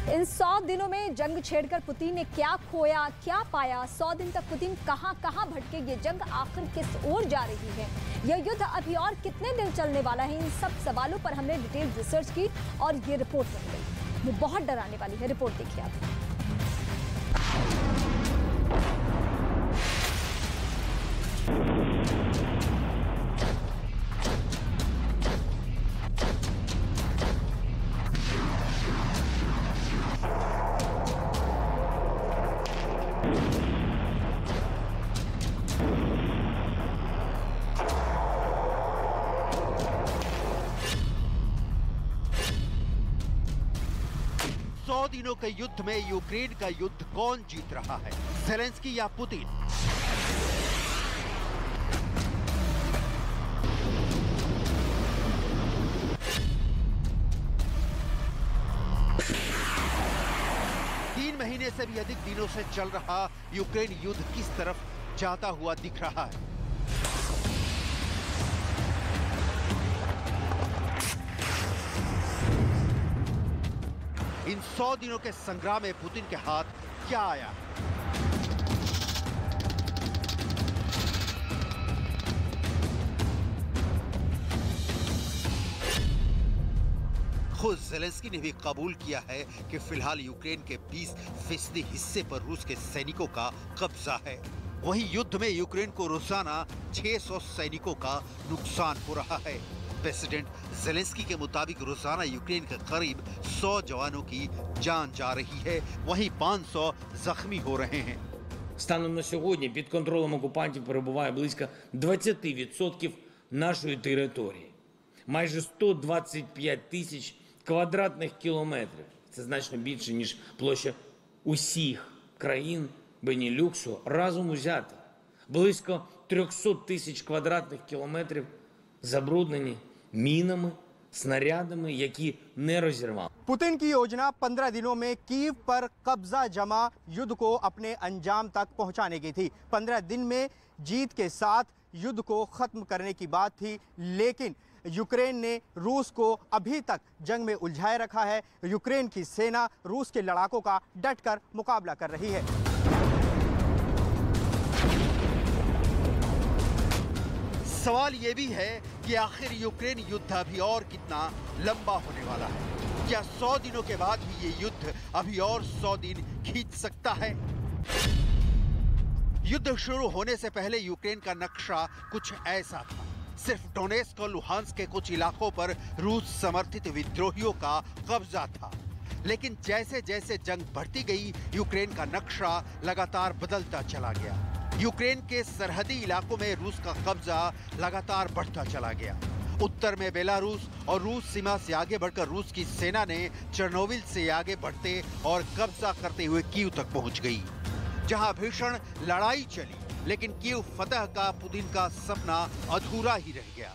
इन 100 दिनों में जंग छेड़कर पुतिन ने क्या खोया, क्या पाया? 100 दिन तक पुतिन कहां भटके? ये जंग आखिर किस ओर जा रही है? यह युद्ध अभी और कितने दिन चलने वाला है? इन सब सवालों पर हमने डिटेल रिसर्च की और ये रिपोर्ट बन गई। वो बहुत डराने वाली है। रिपोर्ट देखिए आप। दिनों के युद्ध में यूक्रेन का युद्ध कौन जीत रहा है, ज़ेलेंस्की या पुतिन? तीन महीने से भी अधिक दिनों से चल रहा यूक्रेन युद्ध किस तरफ जाता हुआ दिख रहा है? इन 100 दिनों के संग्राम में पुतिन के हाथ क्या आया? खुद ज़ेलेंस्की ने भी कबूल किया है कि फिलहाल यूक्रेन के 20% हिस्से पर रूस के सैनिकों का कब्जा है। वहीं युद्ध में यूक्रेन को रोजाना 600 सैनिकों का नुकसान हो रहा है। प्रेसिडेंट ज़ेलेंस्की के मुताबिक रोजाना यूक्रेन के करीब 100 जवानों की जान जा रही है, वहीं 500 जख्मी हो रहे हैं। Станом на сьогодні під контролем окупантів перебуває близько 20% нашої території. Майже 125 тисяч квадратних кілометрів. Це значно більше, ніж площа усіх країн Бенілюксу разом узяти. Близько 300 тисяч квадратних кілометрів забруднені मीनами, снарядами, які не розірвали. पुतिन की योजना 15 दिनों में कीव पर कब्जा जमा युद्ध को अपने अंजाम तक पहुंचाने की थी। 15 दिन में जीत के साथ युद्ध को खत्म करने की बात थी, लेकिन यूक्रेन ने रूस को अभी तक जंग में उलझाए रखा है। यूक्रेन की सेना रूस के लड़ाकों का डटकर मुकाबला कर रही है। सवाल ये भी है कि आखिर यूक्रेन युद्ध अभी और कितना लंबा होने वाला है? क्या 100 दिनों के बाद भी ये युद्ध अभी और 100 दिन खींच सकता है? युद्ध शुरू होने से पहले यूक्रेन का नक्शा कुछ ऐसा था। सिर्फ डोनेस्क और लुहांस्क के कुछ इलाकों पर रूस समर्थित विद्रोहियों का कब्जा था, लेकिन जैसे जैसे जंग बढ़ती गई यूक्रेन का नक्शा लगातार बदलता चला गया। यूक्रेन के सरहदी इलाकों में रूस का कब्जा लगातार बढ़ता चला गया। उत्तर में बेलारूस और रूस सीमा से आगे बढ़कर रूस की सेना ने चर्नोबिल से आगे बढ़ते और कब्जा करते हुए कीव तक पहुंच गई, जहां भीषण लड़ाई चली, लेकिन कीव फतह का पुतिन का सपना अधूरा ही रह गया।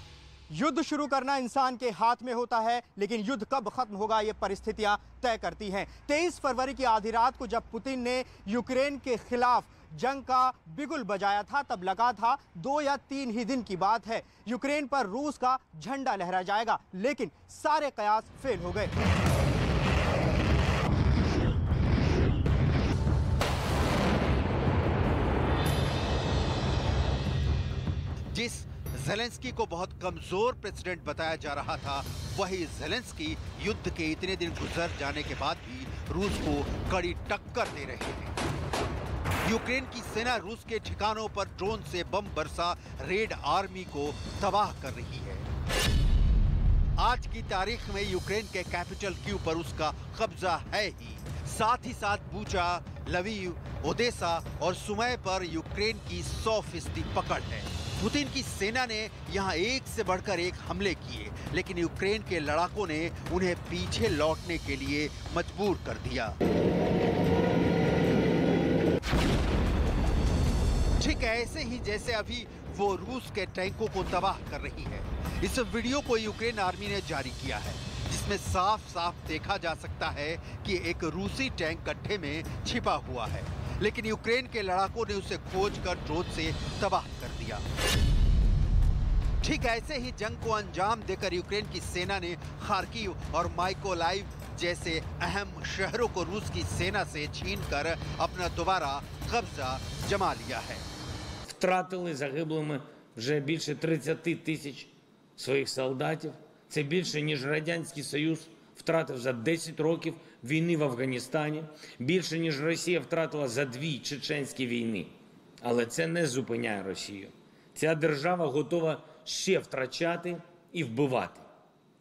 युद्ध शुरू करना इंसान के हाथ में होता है, लेकिन युद्ध कब खत्म होगा ये परिस्थितियां तय करती हैं। 23 फरवरी की आधी रात को जब पुतिन ने यूक्रेन के खिलाफ जंग का बिगुल बजाया था, तब लगा था 2 या 3 ही दिन की बात है, यूक्रेन पर रूस का झंडा लहरा जाएगा, लेकिन सारे कयास फेल हो गए। जिस ज़ेलेंस्की को बहुत कमजोर प्रेसिडेंट बताया जा रहा था, वही ज़ेलेंस्की युद्ध के इतने दिन गुजर जाने के बाद भी रूस को कड़ी टक्कर दे रहे हैं। यूक्रेन की सेना रूस के ठिकानों पर ड्रोन से बम बरसा रेड आर्मी को तबाह कर रही है। आज की तारीख में यूक्रेन के कैपिटल कीव पर उसका कब्जा है ही, साथ ही साथ बूचा, लवीव, ओदेसा और सुमय पर यूक्रेन की 100% पकड़ है। पुतिन की सेना ने यहां एक से बढ़कर एक हमले किए, लेकिन यूक्रेन के लड़ाकों ने उन्हें पीछे लौटने के लिए मजबूर कर दिया। ठीक ऐसे ही जैसे अभी वो रूस के टैंकों को तबाह कर रही है। इस वीडियो को यूक्रेन आर्मी ने जारी किया है, जिसमें साफ साफ देखा जा सकता है कि एक रूसी टैंक गड्ढे में छिपा हुआ है, लेकिन यूक्रेन के लड़ाकों ने उसे खोजकर ड्रोन से तबाह कर दिया। ठीक ऐसे ही जंग को अंजाम देकर यूक्रेन की सेना ने खार्किव और माइकोलाइव जैसे अहम शहरों को रूस की सेना से छीनकर अपना दोबारा कब्जा जमा लिया है। Втратили загиблими вже більше 30 тисяч своїх солдатів. Це більше, ніж Радянський Союз втратив за 10 років війни в Афганістані, більше, ніж Росія втратила за 2 чеченські війни. Але це не зупиняє Росію. Ця держава готова ще втрачати і вбивати.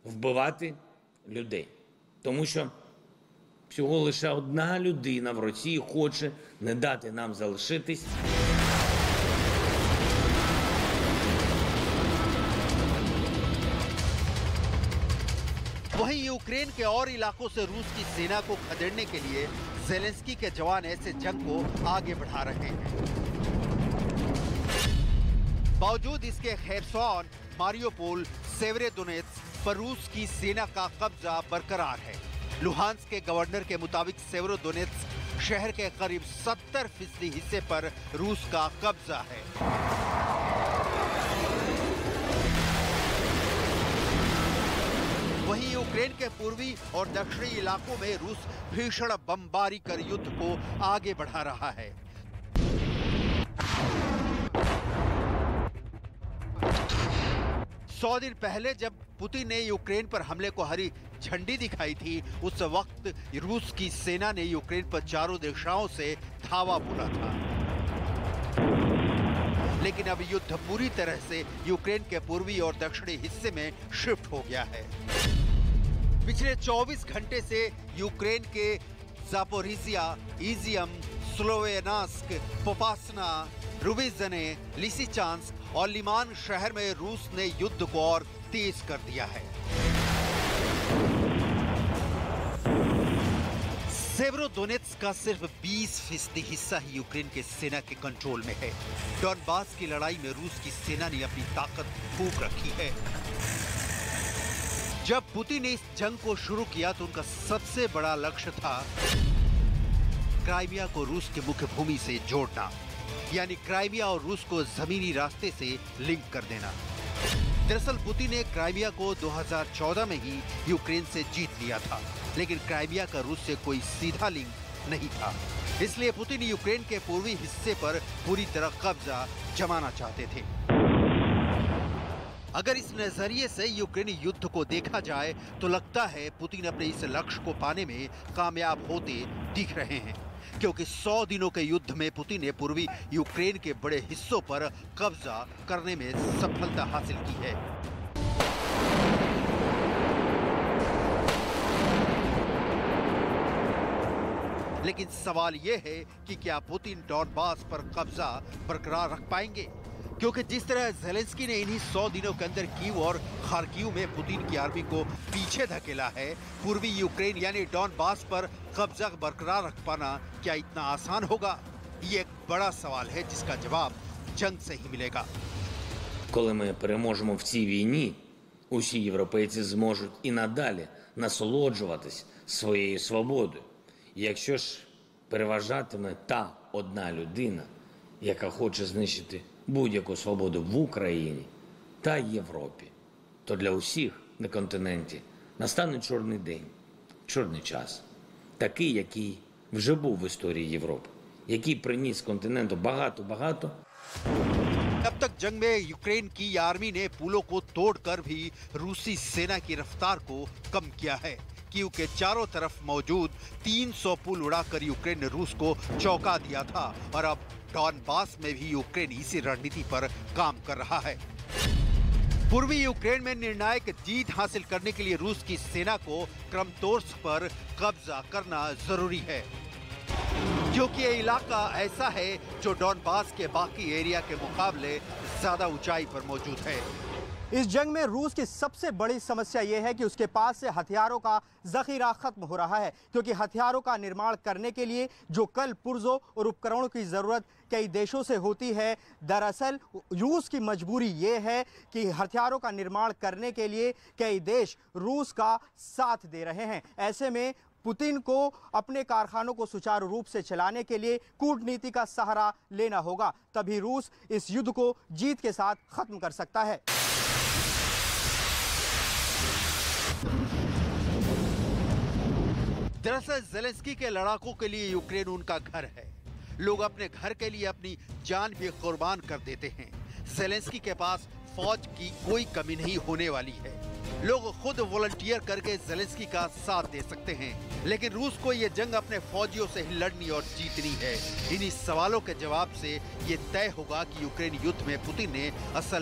Вбивати людей. Тому що всього лише одна людина в Росії хоче не дати нам залишитись. वहीं यूक्रेन के और इलाकों से रूस की सेना को खदेड़ने के लिए ज़ेलेंस्की के जवान ऐसे जंग को आगे बढ़ा रहे हैं। बावजूद इसके खेरसॉन, मारियोपोल, सेवेरोदोनेत्स्क पर रूस की सेना का कब्जा बरकरार है। लुहांस्क के गवर्नर के मुताबिक सेवेरोदोनेत्स्क शहर के करीब 70% हिस्से पर रूस का कब्जा है। वहीं यूक्रेन के पूर्वी और दक्षिणी इलाकों में रूस भीषण बमबारी कर युद्ध को आगे बढ़ा रहा है। सौ दिन पहले जब पुतिन ने यूक्रेन पर हमले को हरी झंडी दिखाई थी, उस वक्त रूस की सेना ने यूक्रेन पर चारों दिशाओं से धावा बोला था। लेकिन अब युद्ध पूरी तरह से यूक्रेन के पूर्वी और दक्षिणी हिस्से में शिफ्ट हो गया है। पिछले 24 घंटे से यूक्रेन के ज़ापोरिजिया, इजियम, स्लोवियानस्क, पोपासना, रुबिजने, लिसिचांस्क और लिमान शहर में रूस ने युद्ध को और तेज कर दिया है। सेवेरोदोनेत्स्क का सिर्फ 20% हिस्सा ही यूक्रेन के सेना के कंट्रोल में है। डॉनबास की लड़ाई में रूस की सेना ने अपनी ताकत फूंक रखी है। जब पुतिन ने इस जंग को शुरू किया तो उनका सबसे बड़ा लक्ष्य था क्राइमिया को रूस के मुख्य भूमि से जोड़ना, यानी क्राइमिया और रूस को जमीनी रास्ते से लिंक कर देना। दरअसल पुतिन ने क्राइमिया को 2014 में ही यूक्रेन से जीत लिया था, लेकिन क्राइमिया का रूस से कोई सीधा लिंक नहीं था। इसलिए पुतिन यूक्रेन के पूर्वी हिस्से पर पूरी तरह कब्जा जमाना चाहते थे। अगर इस नजरिए से यूक्रेनी युद्ध को देखा जाए तो लगता है पुतिन अपने इस लक्ष्य को पाने में कामयाब होते दिख रहे हैं, क्योंकि 100 दिनों के युद्ध में पुतिन ने पूर्वी यूक्रेन के बड़े हिस्सों पर कब्जा करने में सफलता हासिल की है। लेकिन सवाल यह है कि क्या पुतिन डॉनबास पर कब्जा बरकरार रख पाएंगे? क्योंकि जिस तरह ज़ेलेंस्की ने इन्हीं 100 दिनों के अंदर कीव और खार्किव में पुतिन की आर्मी को पीछे धकेला है, पूर्वी यूक्रेन यानी डॉनबास पर कब्जा बरकरार रख पाना क्या इतना आसान होगा? ये एक बड़ा सवाल है जिसका जवाब जंग से ही मिलेगा। Коли ми переможемо в цій війні, усі європейці зможуть і надалі насолоджуватись своєю свободою. Якщо ж переважатиме та одна людина, яка хоче знищити будь-яку свободу в Україні та Європі, то для усіх на континенті настане чорний день, чорний час, такий, який вже був в історії Європи, який приніс континенту багато-багато. अब तक जंग में यूक्रेन की आर्मी ने पुलों को तोड़कर भी रूसी सेना की रफ्तार को कम किया है। कीव के चारों तरफ मौजूद 300 पुल उड़ाकर यूक्रेन ने रूस को चौंका दिया था और अब डॉनबास में भी यूक्रेन इसी रणनीति पर काम कर रहा है। पूर्वी यूक्रेन में निर्णायक जीत हासिल करने के लिए रूस की सेना को क्रमतोर्स पर कब्जा करना जरूरी है, क्योंकि ये इलाका ऐसा है जो डॉनबास के बाकी एरिया के मुकाबले ज्यादा ऊंचाई पर मौजूद है। इस जंग में रूस की सबसे बड़ी समस्या यह है कि उसके पास से हथियारों का जखीरा खत्म हो रहा है, क्योंकि हथियारों का निर्माण करने के लिए जो कल पुर्जों और उपकरणों की ज़रूरत कई देशों से होती है, दरअसल रूस की मजबूरी ये है कि हथियारों का निर्माण करने के लिए कई देश रूस का साथ दे रहे हैं। ऐसे में पुतिन को अपने कारखानों को सुचारू रूप से चलाने के लिए कूटनीति का सहारा लेना होगा, तभी रूस इस युद्ध को जीत के साथ खत्म कर सकता है। दरअसल ज़ेलेंस्की के लड़ाकों के लिए यूक्रेन उनका घर है। लोग अपने घर के लिए अपनी जान भी कुर्बान कर देते हैं। ज़ेलेंस्की के पास फौज की कोई कमी नहीं होने वाली है। लोग खुद वॉलंटियर करके ज़ेलेंस्की का साथ दे सकते हैं, लेकिन रूस को ये जंग अपने फौजियों से ही लड़नी और जीतनी है। इन्हीं सवालों के जवाब से ये तय होगा कि यूक्रेन युद्ध में पुतिन ने असल में